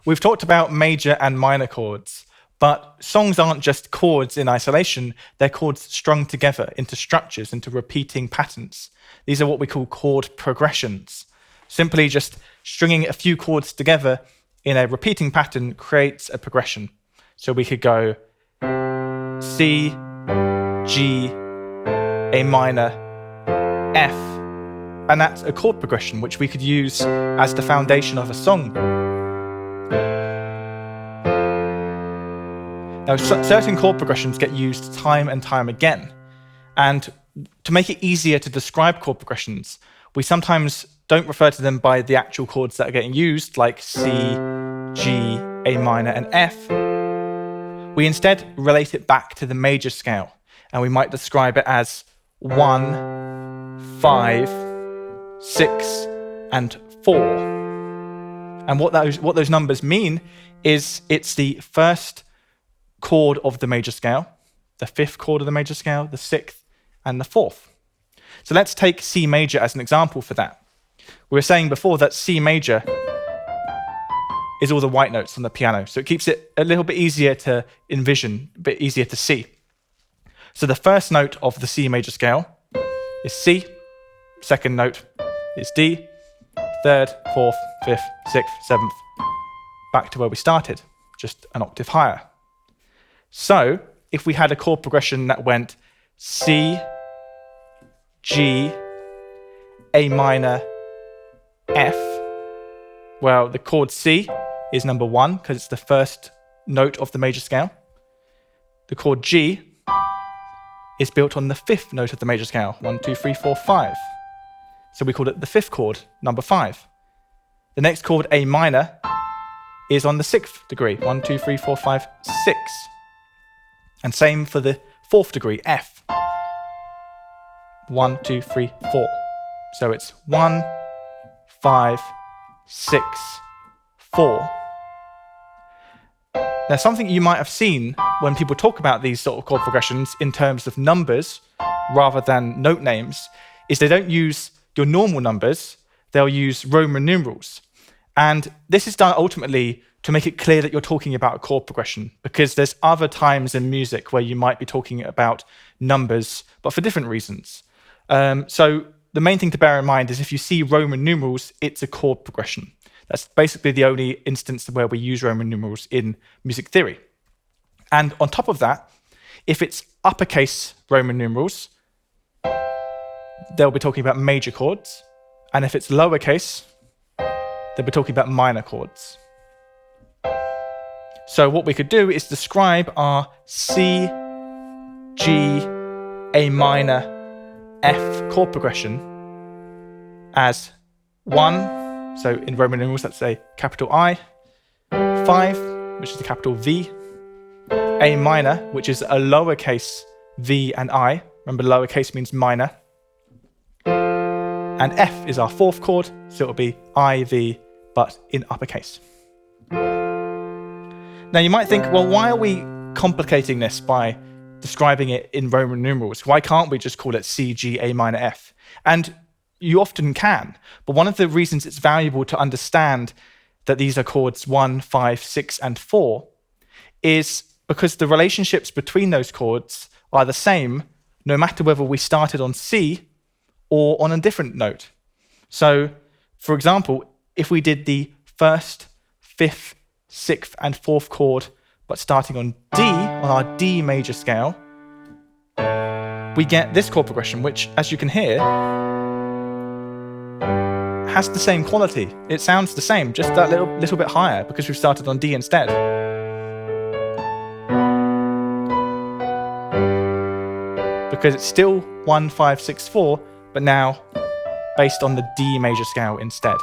We've talked about major and minor chords, but songs aren't just chords in isolation, they're chords strung together into structures, into repeating patterns. These are what we call chord progressions. Simply just stringing a few chords together in a repeating pattern creates a progression. So we could go C, G, A minor, F, and that's a chord progression which we could use as the foundation of a song. Now, certain chord progressions get used time and time again, and to make it easier to describe chord progressions, we sometimes don't refer to them by the actual chords that are getting used, like C, G, A minor, and F. We instead relate it back to the major scale, and we might describe it as 1, 5, 6, and 4. And what those numbers mean is it's the first chord of the major scale, the fifth chord of the major scale, the sixth, and the fourth. So let's take C major as an example for that. We were saying before that C major is all the white notes on the piano, so it keeps it a little bit easier to envision, a bit easier to see. So the first note of the C major scale is C, second note is D, third, fourth, fifth, sixth, seventh, back to where we started, just an octave higher. So if we had a chord progression that went C, G, A minor, F, well, the chord C is number 1 because it's the first note of the major scale. The chord G is built on the fifth note of the major scale, 1, 2, 3, 4, 5. So we call it the fifth chord, number 5. The next chord, A minor, is on the sixth degree, 1, 2, 3, 4, 5, 6. And same for the fourth degree, F. 1, 2, 3, 4. So it's 1, 5, 6, 4. Now, something you might have seen when people talk about these sort of chord progressions in terms of numbers rather than note names is they don't use your normal numbers, they'll use Roman numerals. And this is done ultimately to make it clear that you're talking about a chord progression, because there's other times in music where you might be talking about numbers, but for different reasons. So the main thing to bear in mind is if you see Roman numerals, it's a chord progression. That's basically the only instance where we use Roman numerals in music theory. And on top of that, if it's uppercase Roman numerals, they'll be talking about major chords. And if it's lowercase, they'll be talking about minor chords. So what we could do is describe our C, G, A minor, F chord progression as 1, so in Roman numerals that's a capital I, 5, which is a capital V, A minor, which is a lowercase v and I, remember lowercase means minor, and F is our fourth chord, so it'll be I, V, but in uppercase. Now you might think, well, why are we complicating this by describing it in Roman numerals? Why can't we just call it C, G, A minor, F? And you often can, but one of the reasons it's valuable to understand that these are chords 1, 5, 6, and 4 is because the relationships between those chords are the same no matter whether we started on C or on a different note. So, for example, if we did the first, fifth, sixth, and fourth chord, but starting on D, on our D major scale, we get this chord progression, which, as you can hear, has the same quality. It sounds the same, just that little bit higher, because we've started on D instead. Because it's still 1, 5, 6, 4, but now based on the D major scale instead.